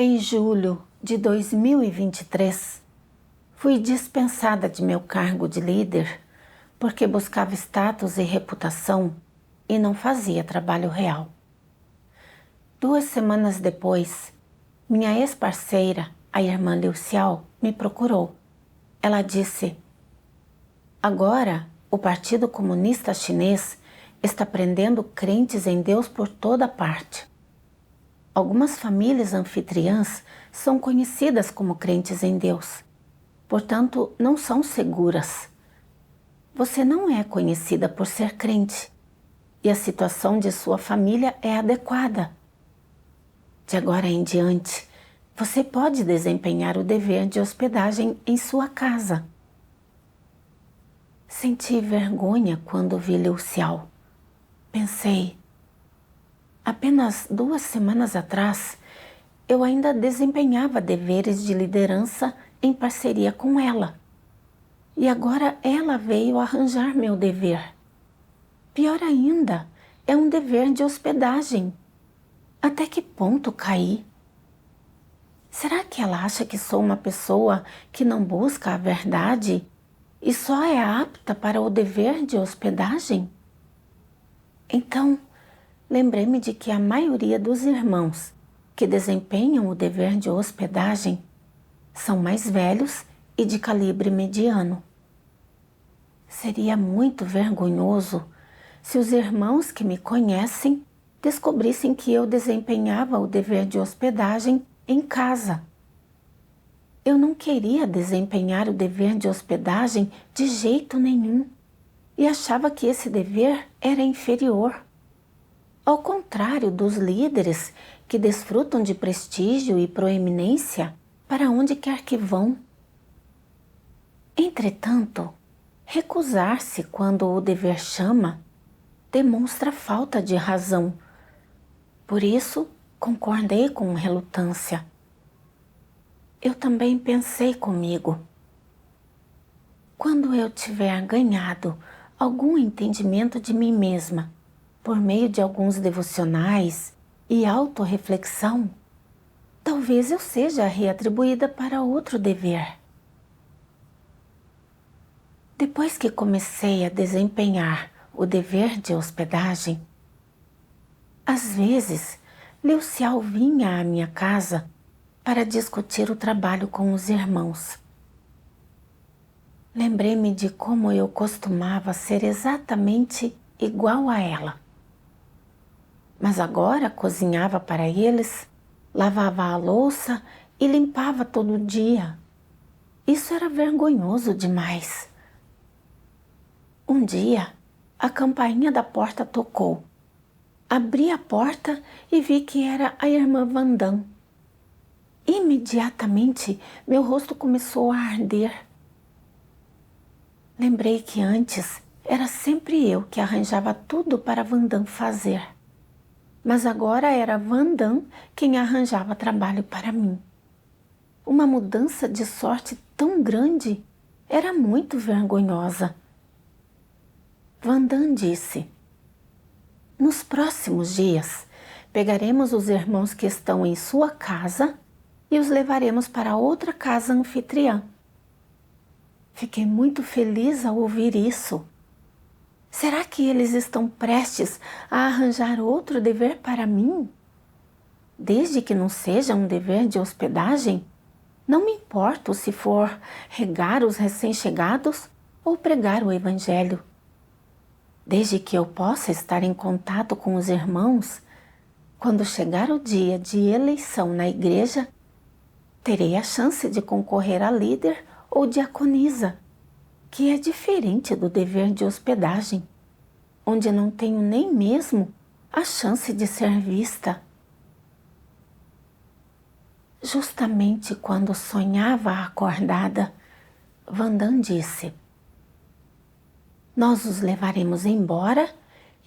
Em julho de 2023, fui dispensada de meu cargo de líder porque buscava status e reputação e não fazia trabalho real. 2 semanas depois, minha ex-parceira, a irmã Liu Xiao, me procurou. Ela disse: agora o Partido Comunista Chinês está prendendo crentes em Deus por toda parte. Algumas famílias anfitriãs são conhecidas como crentes em Deus, portanto não são seguras. Você não é conhecida por ser crente e a situação de sua família é adequada. De agora em diante, você pode desempenhar o dever de hospedagem em sua casa. Senti vergonha quando vi Liu Xiao. Pensei, apenas 2 semanas atrás, eu ainda desempenhava deveres de liderança em parceria com ela. E agora ela veio arranjar meu dever. Pior ainda, é um dever de hospedagem. Até que ponto caí? Será que ela acha que sou uma pessoa que não busca a verdade e só é apta para o dever de hospedagem? Então, lembrei-me de que a maioria dos irmãos que desempenham o dever de hospedagem são mais velhos e de calibre mediano. Seria muito vergonhoso se os irmãos que me conhecem descobrissem que eu desempenhava o dever de hospedagem em casa. Eu não queria desempenhar o dever de hospedagem de jeito nenhum e achava que esse dever era inferior. Ao contrário dos líderes que desfrutam de prestígio e proeminência para onde quer que vão. Entretanto, recusar-se quando o dever chama demonstra falta de razão. Por isso, concordei com relutância. Eu também pensei comigo: quando eu tiver ganhado algum entendimento de mim mesma, por meio de alguns devocionais e autorreflexão, talvez eu seja reatribuída para outro dever. Depois que comecei a desempenhar o dever de hospedagem, às vezes Liu Xiao vinha à minha casa para discutir o trabalho com os irmãos. Lembrei-me de como eu costumava ser exatamente igual a ela. Mas agora cozinhava para eles, lavava a louça e limpava todo dia. Isso era vergonhoso demais. Um dia, a campainha da porta tocou. Abri a porta e vi que era a irmã Vandam. Imediatamente, meu rosto começou a arder. Lembrei que antes era sempre eu que arranjava tudo para Vandam fazer. Mas agora era Vandam quem arranjava trabalho para mim. Uma mudança de sorte tão grande era muito vergonhosa. Vandam disse: nos próximos dias, pegaremos os irmãos que estão em sua casa e os levaremos para outra casa anfitriã. Fiquei muito feliz ao ouvir isso. Será que eles estão prestes a arranjar outro dever para mim? Desde que não seja um dever de hospedagem, não me importo se for regar os recém-chegados ou pregar o evangelho. Desde que eu possa estar em contato com os irmãos, quando chegar o dia de eleição na igreja, terei a chance de concorrer a líder ou diaconisa, que é diferente do dever de hospedagem, onde não tenho nem mesmo a chance de ser vista. Justamente quando sonhava acordada, Vandam disse: nós os levaremos embora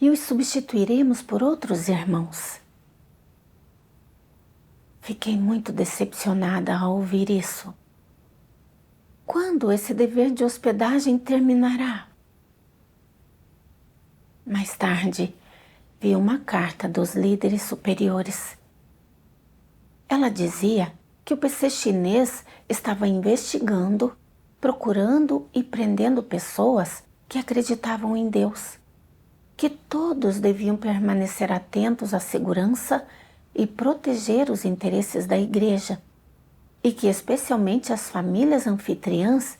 e os substituiremos por outros irmãos. Fiquei muito decepcionada ao ouvir isso. Quando esse dever de hospedagem terminará? Mais tarde, vi uma carta dos líderes superiores. Ela dizia que o PC chinês estava investigando, procurando e prendendo pessoas que acreditavam em Deus, que todos deviam permanecer atentos à segurança e proteger os interesses da igreja, e que especialmente as famílias anfitriãs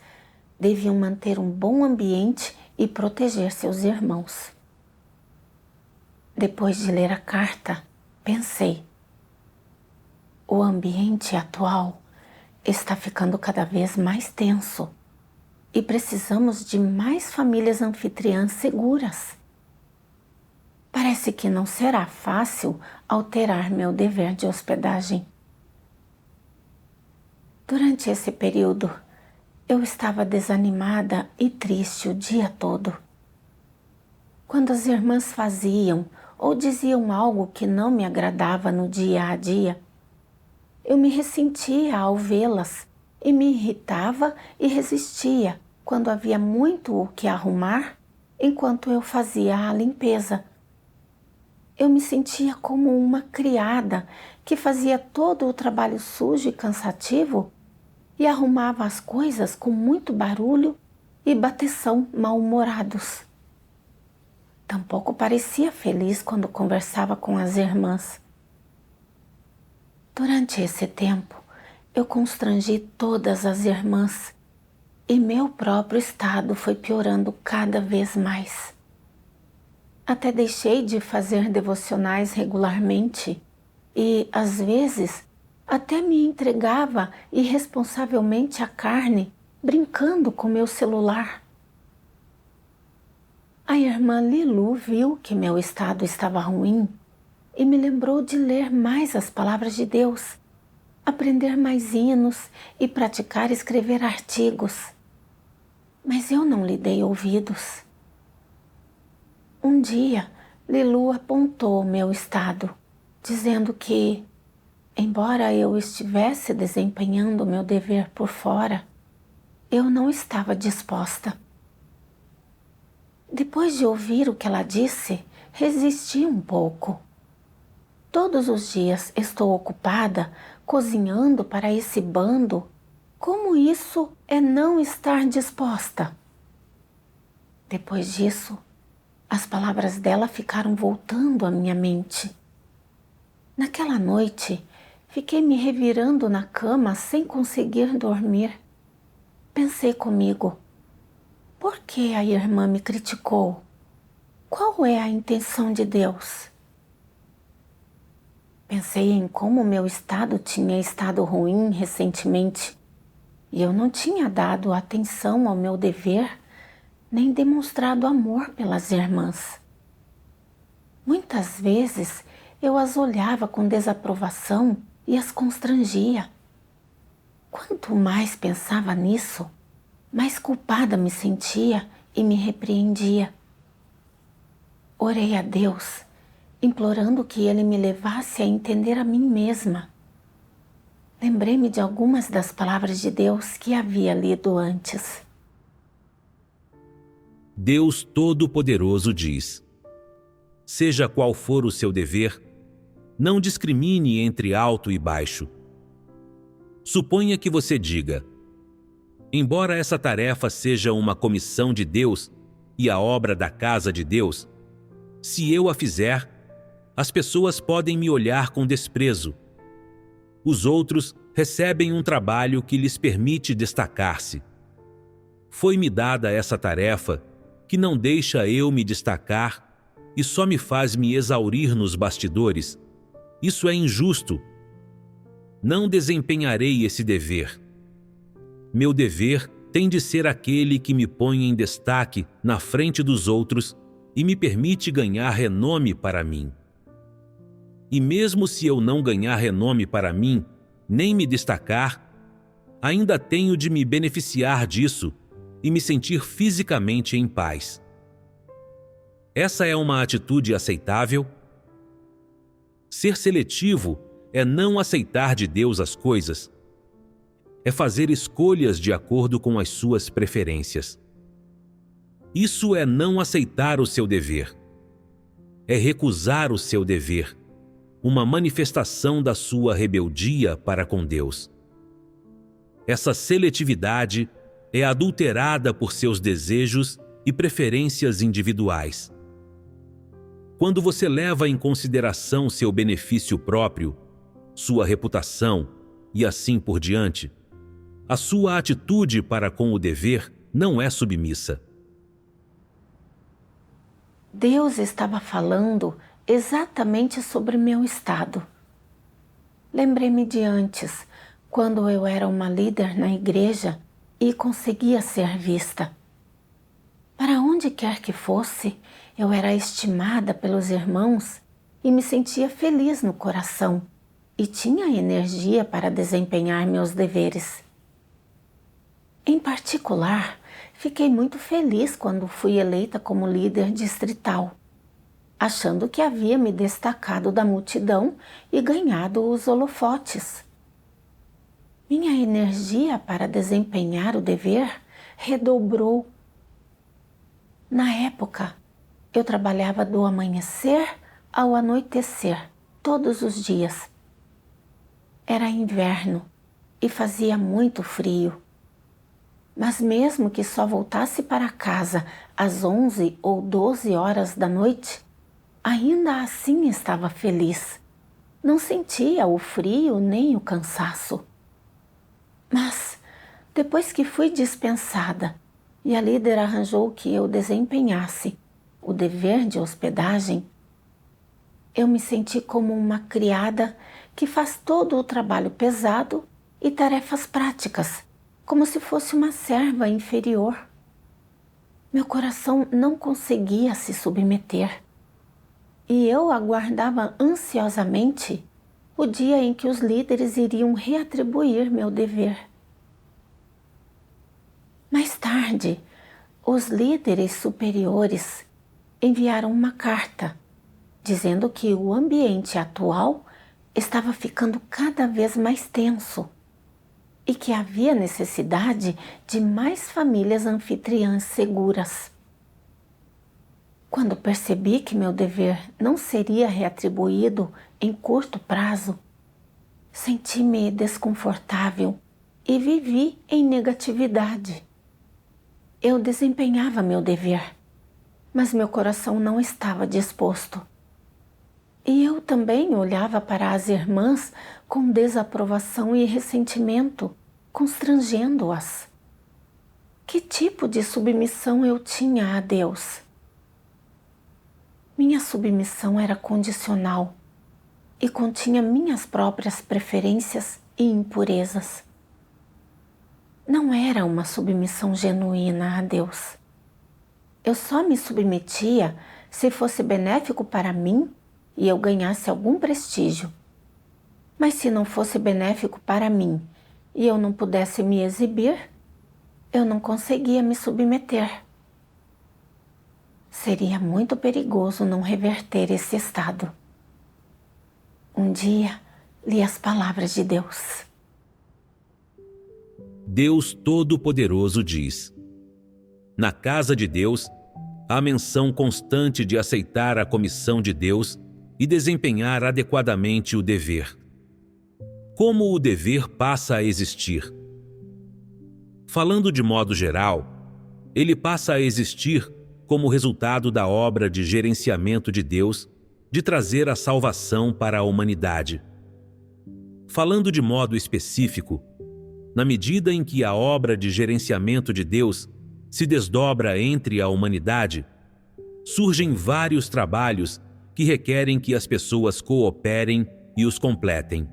deviam manter um bom ambiente e proteger seus irmãos. Depois de ler a carta, pensei: o ambiente atual está ficando cada vez mais tenso e precisamos de mais famílias anfitriãs seguras. Parece que não será fácil alterar meu dever de hospedagem. Durante esse período, eu estava desanimada e triste o dia todo. Quando as irmãs faziam ou diziam algo que não me agradava no dia a dia, eu me ressentia ao vê-las e me irritava e resistia quando havia muito o que arrumar enquanto eu fazia a limpeza. Eu me sentia como uma criada que fazia todo o trabalho sujo e cansativo e arrumava as coisas com muito barulho e bateção mal-humorados. Tampouco parecia feliz quando conversava com as irmãs. Durante esse tempo, eu constrangi todas as irmãs e meu próprio estado foi piorando cada vez mais. Até deixei de fazer devocionais regularmente e, às vezes, até me entregava irresponsavelmente à carne, brincando com meu celular. A irmã Lilu viu que meu estado estava ruim e me lembrou de ler mais as palavras de Deus, aprender mais hinos e praticar escrever artigos. Mas eu não lhe dei ouvidos. Um dia, Lilu apontou o meu estado, dizendo que, embora eu estivesse desempenhando meu dever por fora, eu não estava disposta. Depois de ouvir o que ela disse, resisti um pouco. Todos os dias estou ocupada cozinhando para esse bando. Como isso é não estar disposta? Depois disso, as palavras dela ficaram voltando à minha mente. Naquela noite, fiquei me revirando na cama sem conseguir dormir. Pensei comigo: por que a irmã me criticou? Qual é a intenção de Deus? Pensei em como meu estado tinha estado ruim recentemente e eu não tinha dado atenção ao meu dever nem demonstrado amor pelas irmãs. Muitas vezes eu as olhava com desaprovação e as constrangia. Quanto mais pensava nisso, mais culpada me sentia e me repreendia. Orei a Deus, implorando que Ele me levasse a entender a mim mesma. Lembrei-me de algumas das palavras de Deus que havia lido antes. Deus Todo-Poderoso diz: seja qual for o seu dever, não discrimine entre alto e baixo. Suponha que você diga: embora essa tarefa seja uma comissão de Deus e a obra da casa de Deus, se eu a fizer, as pessoas podem me olhar com desprezo. Os outros recebem um trabalho que lhes permite destacar-se. Foi-me dada essa tarefa que não deixa eu me destacar e só me faz me exaurir nos bastidores. Isso é injusto. Não desempenharei esse dever. Meu dever tem de ser aquele que me põe em destaque na frente dos outros e me permite ganhar renome para mim. E mesmo se eu não ganhar renome para mim, nem me destacar, ainda tenho de me beneficiar disso e me sentir fisicamente em paz. Essa é uma atitude aceitável? Ser seletivo é não aceitar de Deus as coisas. É fazer escolhas de acordo com as suas preferências. Isso é não aceitar o seu dever. É recusar o seu dever, uma manifestação da sua rebeldia para com Deus. Essa seletividade é adulterada por seus desejos e preferências individuais. Quando você leva em consideração seu benefício próprio, sua reputação e assim por diante, a sua atitude para com o dever não é submissa. Deus estava falando exatamente sobre meu estado. Lembrei-me de antes, quando eu era uma líder na igreja e conseguia ser vista. Para onde quer que fosse, eu era estimada pelos irmãos e me sentia feliz no coração e tinha energia para desempenhar meus deveres. Em particular, fiquei muito feliz quando fui eleita como líder distrital, achando que havia me destacado da multidão e ganhado os holofotes. Minha energia para desempenhar o dever redobrou. Na época, eu trabalhava do amanhecer ao anoitecer, todos os dias. Era inverno e fazia muito frio. Mas mesmo que só voltasse para casa às 11 ou 12 horas da noite, ainda assim estava feliz. Não sentia o frio nem o cansaço. Mas, depois que fui dispensada e a líder arranjou que eu desempenhasse o dever de hospedagem, eu me senti como uma criada que faz todo o trabalho pesado e tarefas práticas, como se fosse uma serva inferior. Meu coração não conseguia se submeter e eu aguardava ansiosamente o dia em que os líderes iriam reatribuir meu dever. Mais tarde, os líderes superiores enviaram uma carta dizendo que o ambiente atual estava ficando cada vez mais tenso e que havia necessidade de mais famílias anfitriãs seguras. Quando percebi que meu dever não seria reatribuído em curto prazo, senti-me desconfortável e vivi em negatividade. Eu desempenhava meu dever, mas meu coração não estava disposto. E eu também olhava para as irmãs com desaprovação e ressentimento, constrangendo-as. Que tipo de submissão eu tinha a Deus? Minha submissão era condicional e continha minhas próprias preferências e impurezas. Não era uma submissão genuína a Deus. Eu só me submetia se fosse benéfico para mim e eu ganhasse algum prestígio. Mas se não fosse benéfico para mim e eu não pudesse me exibir, eu não conseguia me submeter. Seria muito perigoso não reverter esse estado. Um dia, li as palavras de Deus. Deus Todo-Poderoso diz: na casa de Deus, há menção constante de aceitar a comissão de Deus e desempenhar adequadamente o dever. Como o dever passa a existir? Falando de modo geral, ele passa a existir como resultado da obra de gerenciamento de Deus de trazer a salvação para a humanidade. Falando de modo específico, na medida em que a obra de gerenciamento de Deus se desdobra entre a humanidade, surgem vários trabalhos que requerem que as pessoas cooperem e os completem.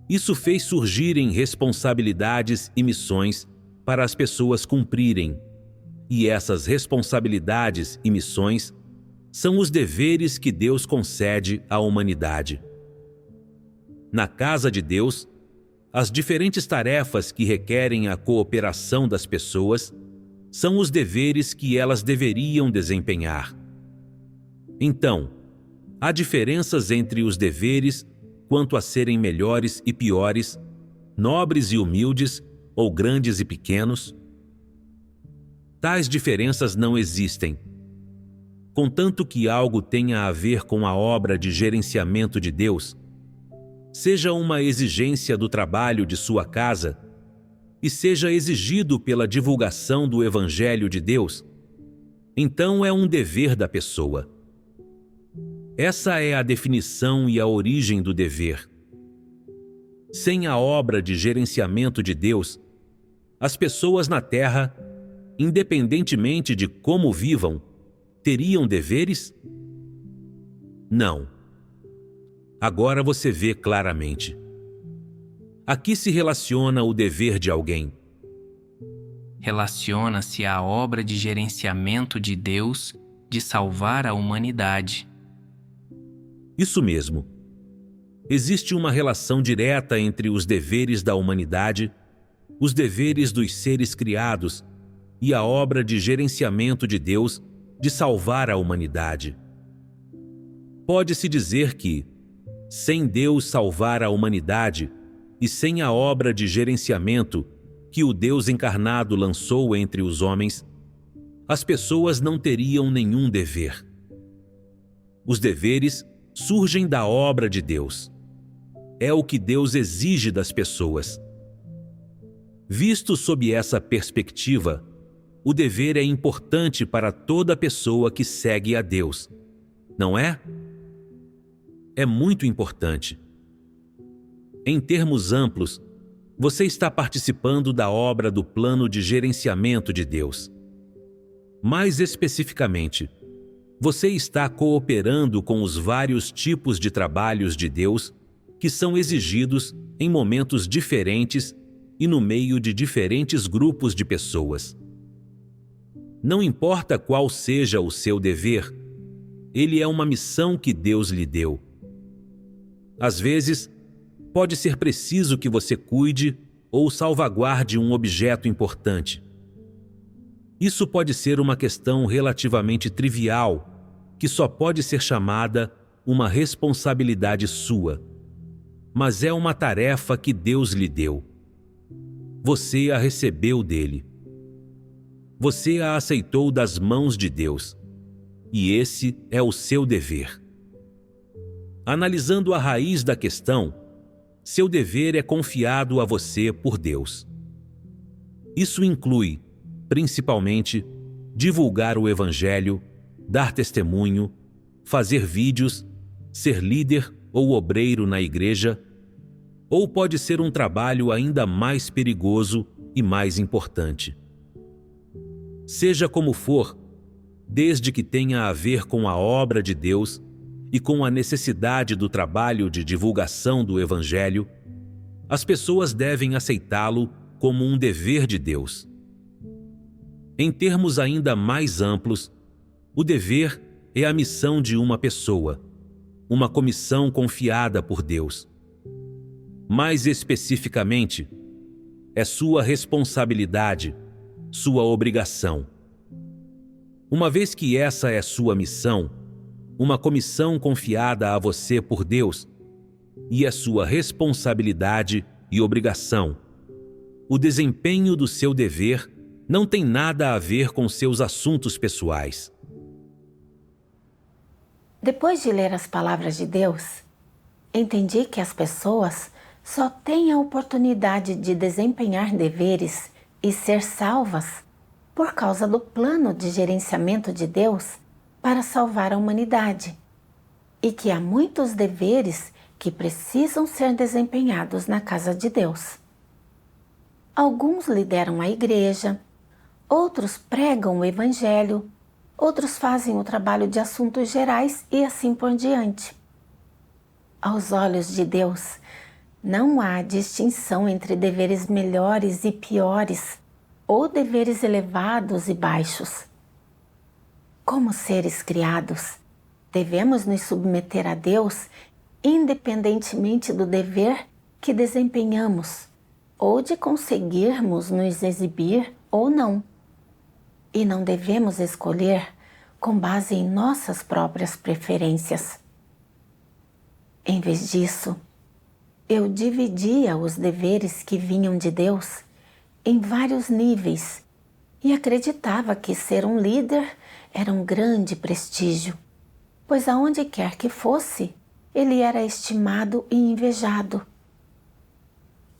Isso fez surgirem responsabilidades e missões para as pessoas cumprirem, e essas responsabilidades e missões são os deveres que Deus concede à humanidade. Na casa de Deus, as diferentes tarefas que requerem a cooperação das pessoas são os deveres que elas deveriam desempenhar. Então, há diferenças entre os deveres quanto a serem melhores e piores, nobres e humildes, ou grandes e pequenos? Tais diferenças não existem. contanto que algo tenha a ver com a obra de gerenciamento de Deus, seja uma exigência do trabalho de sua casa e seja exigido pela divulgação do Evangelho de Deus, então é um dever da pessoa. Essa é a definição e a origem do dever. Sem a obra de gerenciamento de Deus, as pessoas na Terra, independentemente de como vivam, teriam deveres? Não. Agora você vê claramente. Aqui se relaciona o dever de alguém. Relaciona-se à obra de gerenciamento de Deus de salvar a humanidade. Isso mesmo. Existe uma relação direta entre os deveres da humanidade, os deveres dos seres criados e a obra de gerenciamento de Deus de salvar a humanidade. Pode-se dizer que, sem Deus salvar a humanidade e sem a obra de gerenciamento que o Deus encarnado lançou entre os homens, as pessoas não teriam nenhum dever. Os deveres surgem da obra de Deus. É o que Deus exige das pessoas. Visto sob essa perspectiva, o dever é importante para toda pessoa que segue a Deus, não é? É muito importante. Em termos amplos, você está participando da obra do plano de gerenciamento de Deus. Mais especificamente, você está cooperando com os vários tipos de trabalhos de Deus que são exigidos em momentos diferentes e no meio de diferentes grupos de pessoas. Não importa qual seja o seu dever, ele é uma missão que Deus lhe deu. Às vezes, pode ser preciso que você cuide ou salvaguarde um objeto importante. Isso pode ser uma questão relativamente trivial, que só pode ser chamada uma responsabilidade sua. Mas é uma tarefa que Deus lhe deu. Você a recebeu dele. Você a aceitou das mãos de Deus. E esse é o seu dever. Analisando a raiz da questão, seu dever é confiado a você por Deus. Isso inclui, principalmente, divulgar o Evangelho, dar testemunho, fazer vídeos, ser líder ou obreiro na igreja, ou pode ser um trabalho ainda mais perigoso e mais importante. Seja como for, desde que tenha a ver com a obra de Deus e com a necessidade do trabalho de divulgação do Evangelho, as pessoas devem aceitá-lo como um dever de Deus. Em termos ainda mais amplos, o dever é a missão de uma pessoa, uma comissão confiada por Deus. Mais especificamente, é sua responsabilidade, sua obrigação. Uma vez que essa é sua missão, uma comissão confiada a você por Deus, e é sua responsabilidade e obrigação, o desempenho do seu dever não tem nada a ver com seus assuntos pessoais. Depois de ler as palavras de Deus, entendi que as pessoas só têm a oportunidade de desempenhar deveres e ser salvas por causa do plano de gerenciamento de Deus para salvar a humanidade, e que há muitos deveres que precisam ser desempenhados na casa de Deus. Alguns lideram a igreja, outros pregam o Evangelho, outros fazem o trabalho de assuntos gerais e assim por diante. Aos olhos de Deus, não há distinção entre deveres melhores e piores, ou deveres elevados e baixos. Como seres criados, devemos nos submeter a Deus independentemente do dever que desempenhamos, ou de conseguirmos nos exibir ou não. E não devemos escolher com base em nossas próprias preferências. Em vez disso, eu dividia os deveres que vinham de Deus em vários níveis e acreditava que ser um líder era um grande prestígio, pois aonde quer que fosse, ele era estimado e invejado.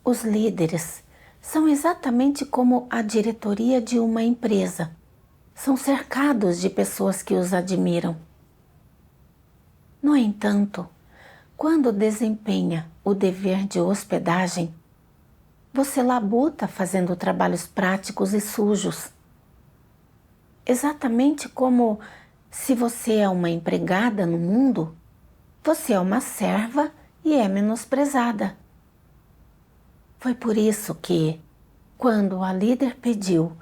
Os líderes são exatamente como a diretoria de uma empresa. São cercados de pessoas que os admiram. No entanto, quando desempenha o dever de hospedagem, você labuta fazendo trabalhos práticos e sujos. Exatamente como se você é uma empregada no mundo, você é uma serva e é menosprezada. Foi por isso que, quando a líder pediu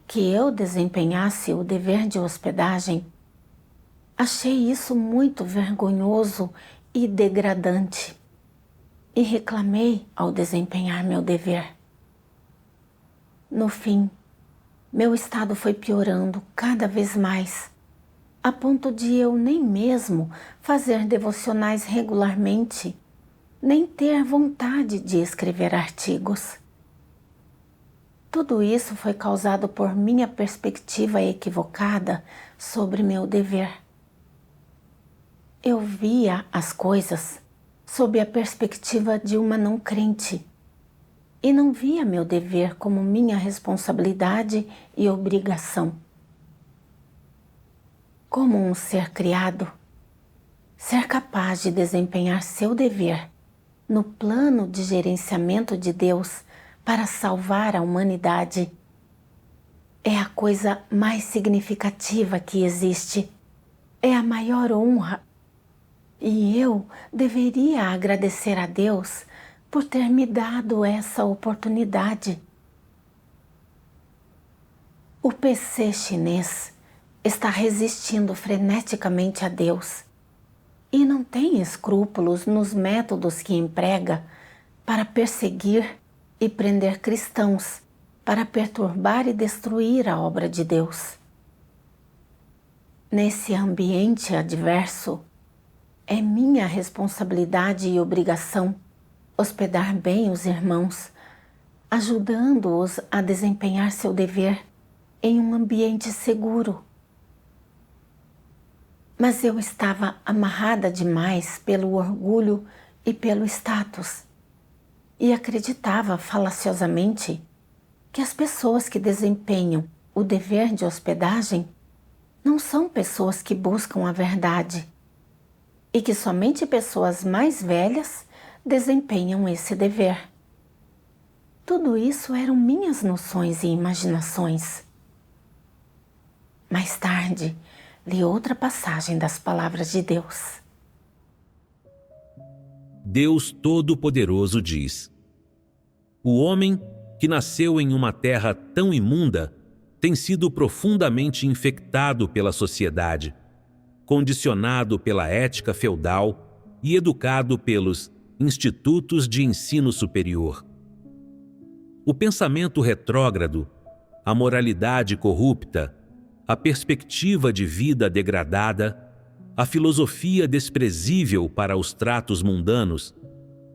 que eu desempenhasse o dever de hospedagem, achei isso muito vergonhoso e degradante e reclamei ao desempenhar meu dever. No fim, meu estado foi piorando cada vez mais, a ponto de eu nem mesmo fazer devocionais regularmente, nem ter vontade de escrever artigos. Tudo isso foi causado por minha perspectiva equivocada sobre meu dever. Eu via as coisas sob a perspectiva de uma não crente e não via meu dever como minha responsabilidade e obrigação. Como um ser criado, ser capaz de desempenhar seu dever no plano de gerenciamento de Deus para salvar a humanidade é a coisa mais significativa que existe. É a maior honra. E eu deveria agradecer a Deus por ter me dado essa oportunidade. O PC chinês está resistindo freneticamente a Deus e não tem escrúpulos nos métodos que emprega para perseguir e prender cristãos, para perturbar e destruir a obra de Deus. Nesse ambiente adverso, é minha responsabilidade e obrigação hospedar bem os irmãos, ajudando-os a desempenhar seu dever em um ambiente seguro. Mas eu estava amarrada demais pelo orgulho e pelo status, e acreditava falaciosamente que as pessoas que desempenham o dever de hospedagem não são pessoas que buscam a verdade, e que somente pessoas mais velhas desempenham esse dever. Tudo isso eram minhas noções e imaginações. Mais tarde, li outra passagem das palavras de Deus. Deus Todo-Poderoso diz: o homem que nasceu em uma terra tão imunda tem sido profundamente infectado pela sociedade, condicionado pela ética feudal e educado pelos institutos de ensino superior. O pensamento retrógrado, a moralidade corrupta, a perspectiva de vida degradada, a filosofia desprezível para os tratos mundanos,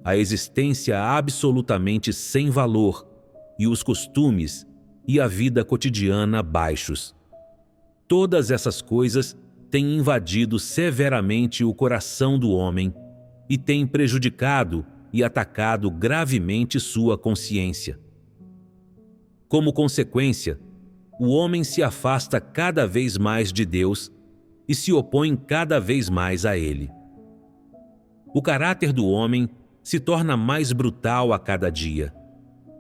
a existência absolutamente sem valor e os costumes e a vida cotidiana baixos. Todas essas coisas têm invadido severamente o coração do homem e têm prejudicado e atacado gravemente sua consciência. Como consequência, o homem se afasta cada vez mais de Deus e se opõe cada vez mais a Ele. O caráter do homem se torna mais brutal a cada dia,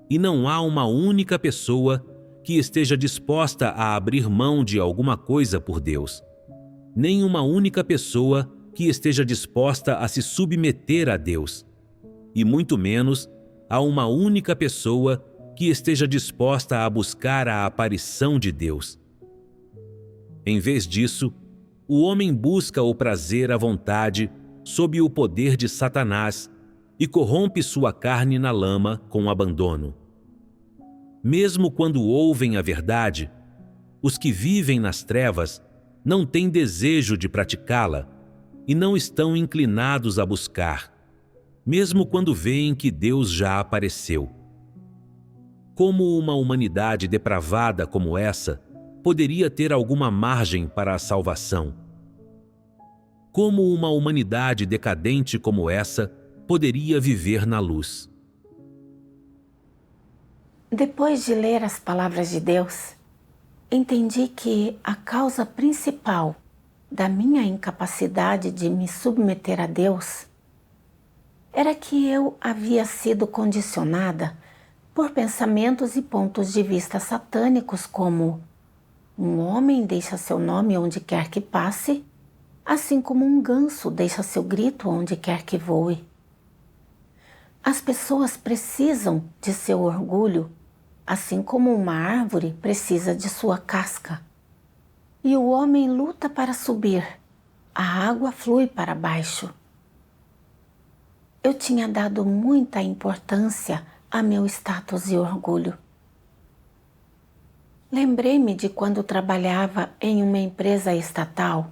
e não há uma única pessoa que esteja disposta a abrir mão de alguma coisa por Deus, nem uma única pessoa que esteja disposta a se submeter a Deus, e muito menos a uma única pessoa que esteja disposta a buscar a aparição de Deus. Em vez disso, o homem busca o prazer à vontade sob o poder de Satanás e corrompe sua carne na lama com abandono. Mesmo quando ouvem a verdade, os que vivem nas trevas não têm desejo de praticá-la e não estão inclinados a buscar, mesmo quando veem que Deus já apareceu. Como uma humanidade depravada como essa poderia ter alguma margem para a salvação. Como uma humanidade decadente como essa poderia viver na luz? Depois de ler as palavras de Deus, entendi que a causa principal da minha incapacidade de me submeter a Deus era que eu havia sido condicionada por pensamentos e pontos de vista satânicos como: um homem deixa seu nome onde quer que passe, assim como um ganso deixa seu grito onde quer que voe. As pessoas precisam de seu orgulho, assim como uma árvore precisa de sua casca. E o homem luta para subir, a água flui para baixo. Eu tinha dado muita importância a meu status e orgulho. Lembrei-me de quando trabalhava em uma empresa estatal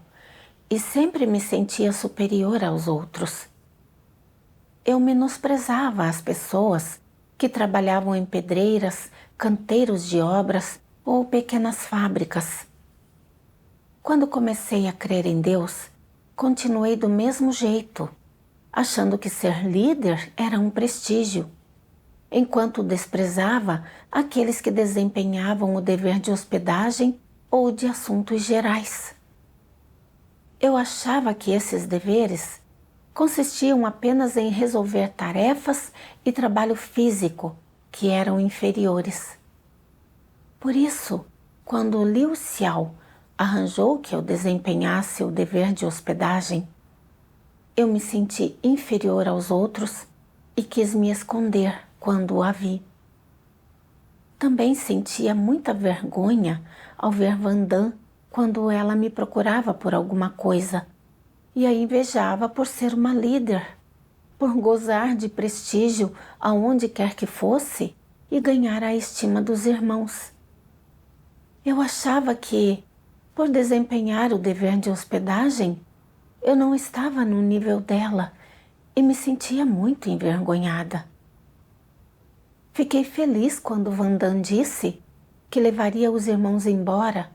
e sempre me sentia superior aos outros. Eu menosprezava as pessoas que trabalhavam em pedreiras, canteiros de obras ou pequenas fábricas. Quando comecei a crer em Deus, continuei do mesmo jeito, achando que ser líder era um prestígio, enquanto desprezava aqueles que desempenhavam o dever de hospedagem ou de assuntos gerais. Eu achava que esses deveres consistiam apenas em resolver tarefas e trabalho físico que eram inferiores. Por isso, quando Liu Xiao arranjou que eu desempenhasse o dever de hospedagem, eu me senti inferior aos outros e quis me esconder quando a vi. Também sentia muita vergonha ao ver Vandan quando ela me procurava por alguma coisa e a invejava por ser uma líder, por gozar de prestígio aonde quer que fosse e ganhar a estima dos irmãos. Eu achava que, por desempenhar o dever de hospedagem, eu não estava no nível dela e me sentia muito envergonhada. Fiquei feliz quando Vandan disse que levaria os irmãos embora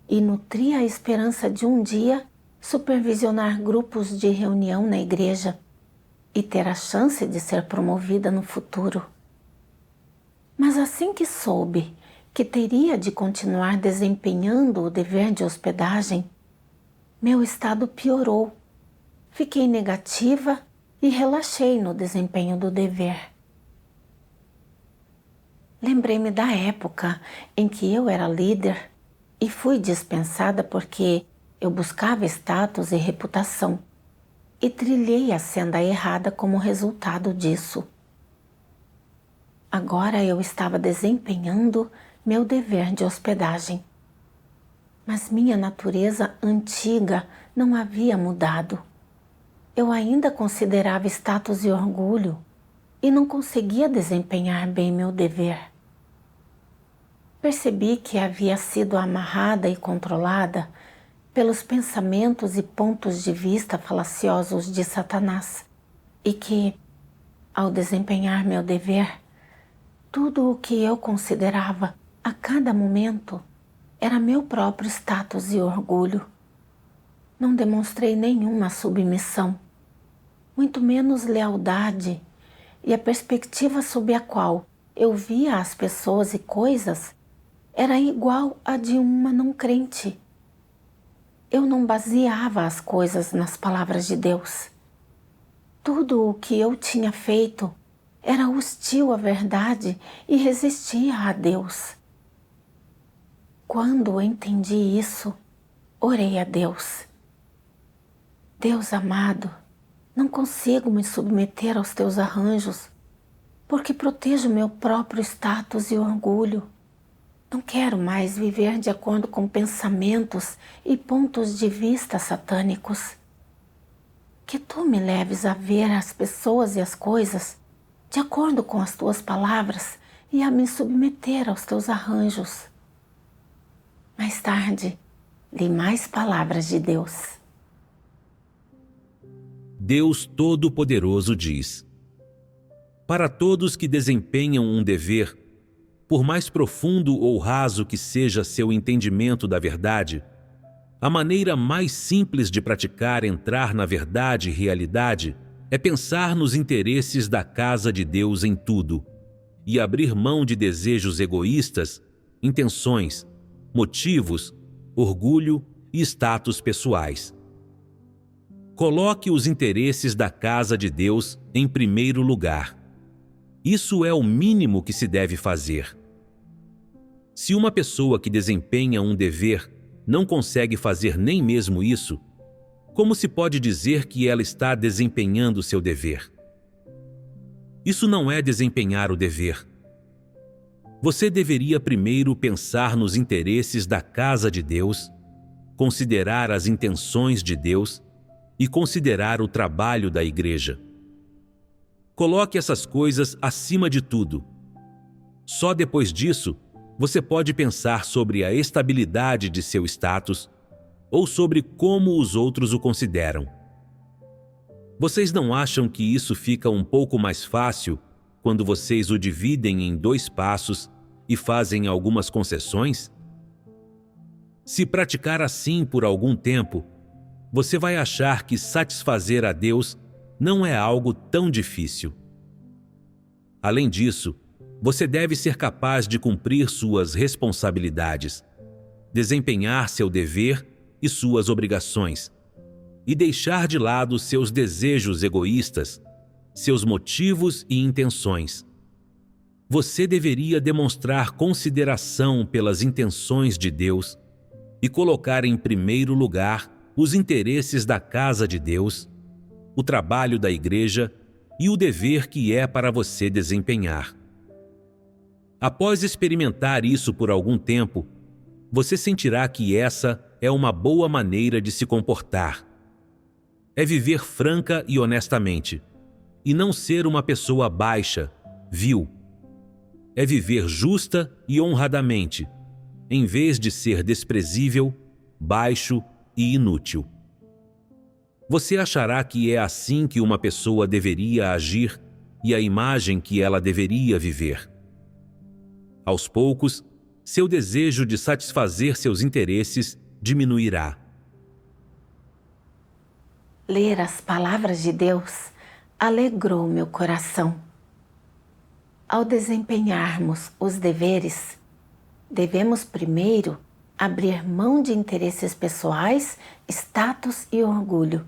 e nutria a esperança de um dia supervisionar grupos de reunião na igreja e ter a chance de ser promovida no futuro. Mas assim que soube que teria de continuar desempenhando o dever de hospedagem, meu estado piorou. Fiquei negativa e relaxei no desempenho do dever. Lembrei-me da época em que eu era líder e fui dispensada porque eu buscava status e reputação e trilhei a senda errada como resultado disso. Agora eu estava desempenhando meu dever de hospedagem. Mas minha natureza antiga não havia mudado. Eu ainda considerava status e orgulho e não conseguia desempenhar bem meu dever. Percebi que havia sido amarrada e controlada pelos pensamentos e pontos de vista falaciosos de Satanás e que, ao desempenhar meu dever, tudo o que eu considerava a cada momento era meu próprio status e orgulho. Não demonstrei nenhuma submissão, muito menos lealdade, e a perspectiva sob a qual eu via as pessoas e coisas era igual à de uma não crente. Eu não baseava as coisas nas palavras de Deus. Tudo o que eu tinha feito era hostil à verdade e resistia a Deus. Quando entendi isso, orei a Deus. Deus amado, não consigo me submeter aos teus arranjos, porque protejo meu próprio status e orgulho. Não quero mais viver de acordo com pensamentos e pontos de vista satânicos. Que tu me leves a ver as pessoas e as coisas de acordo com as tuas palavras e a me submeter aos teus arranjos. Mais tarde, li mais palavras de Deus. Deus Todo-Poderoso diz: para todos que desempenham um dever, por mais profundo ou raso que seja seu entendimento da verdade, a maneira mais simples de praticar entrar na verdade e realidade é pensar nos interesses da casa de Deus em tudo e abrir mão de desejos egoístas, intenções, motivos, orgulho e status pessoais. Coloque os interesses da casa de Deus em primeiro lugar. Isso é o mínimo que se deve fazer. Se uma pessoa que desempenha um dever não consegue fazer nem mesmo isso, como se pode dizer que ela está desempenhando seu dever? Isso não é desempenhar o dever. Você deveria primeiro pensar nos interesses da casa de Deus, considerar as intenções de Deus e considerar o trabalho da igreja. Coloque essas coisas acima de tudo. Só depois disso, você pode pensar sobre a estabilidade de seu status ou sobre como os outros o consideram. Vocês não acham que isso fica um pouco mais fácil quando vocês o dividem em 2 passos e fazem algumas concessões? Se praticar assim por algum tempo, você vai achar que satisfazer a Deus não é algo tão difícil. Além disso, você deve ser capaz de cumprir suas responsabilidades, desempenhar seu dever e suas obrigações, e deixar de lado seus desejos egoístas, seus motivos e intenções. Você deveria demonstrar consideração pelas intenções de Deus e colocar em primeiro lugar os interesses da casa de Deus, o trabalho da igreja e o dever que é para você desempenhar. Após experimentar isso por algum tempo, você sentirá que essa é uma boa maneira de se comportar. É viver franca e honestamente, e não ser uma pessoa baixa, vil. É viver justa e honradamente, em vez de ser desprezível, baixo e inútil. Você achará que é assim que uma pessoa deveria agir e a imagem que ela deveria viver. Aos poucos, seu desejo de satisfazer seus interesses diminuirá. Ler as palavras de Deus alegrou meu coração. Ao desempenharmos os deveres, devemos primeiro abrir mão de interesses pessoais, status e orgulho.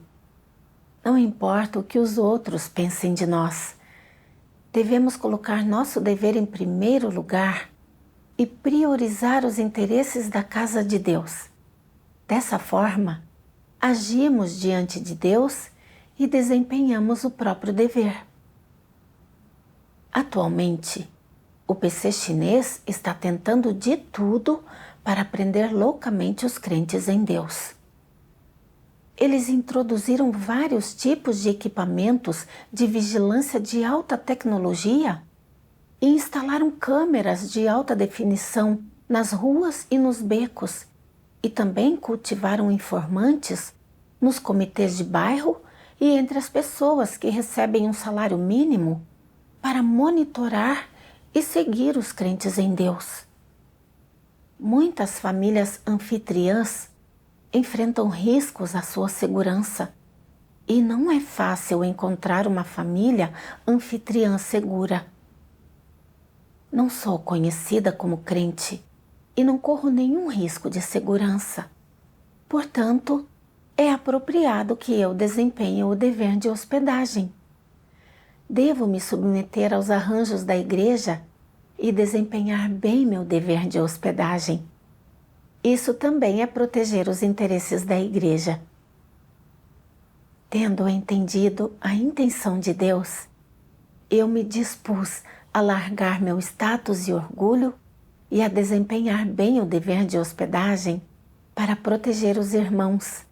Não importa o que os outros pensem de nós, devemos colocar nosso dever em primeiro lugar e priorizar os interesses da casa de Deus. Dessa forma, agimos diante de Deus e desempenhamos o próprio dever. Atualmente, o PC chinês está tentando de tudo para prender loucamente os crentes em Deus. Eles introduziram vários tipos de equipamentos de vigilância de alta tecnologia e instalaram câmeras de alta definição nas ruas e nos becos, e também cultivaram informantes nos comitês de bairro e entre as pessoas que recebem um salário mínimo para monitorar e seguir os crentes em Deus. Muitas famílias anfitriãs enfrentam riscos à sua segurança e não é fácil encontrar uma família anfitriã segura. Não sou conhecida como crente e não corro nenhum risco de segurança. Portanto, é apropriado que eu desempenhe o dever de hospedagem. Devo me submeter aos arranjos da igreja e desempenhar bem meu dever de hospedagem. Isso também é proteger os interesses da igreja. Tendo entendido a intenção de Deus, eu me dispus a largar meu status e orgulho e a desempenhar bem o dever de hospedagem para proteger os irmãos,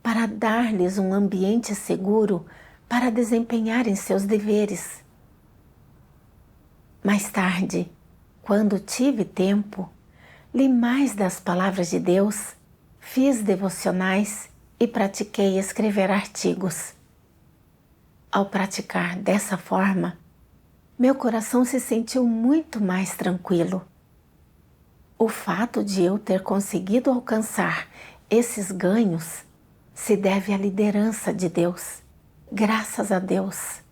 para dar-lhes um ambiente seguro para desempenharem seus deveres. Mais tarde, quando tive tempo, li mais das palavras de Deus, fiz devocionais e pratiquei escrever artigos. Ao praticar dessa forma, meu coração se sentiu muito mais tranquilo O fato de eu ter conseguido alcançar esses ganhos se deve à liderança de Deus. Graças a Deus.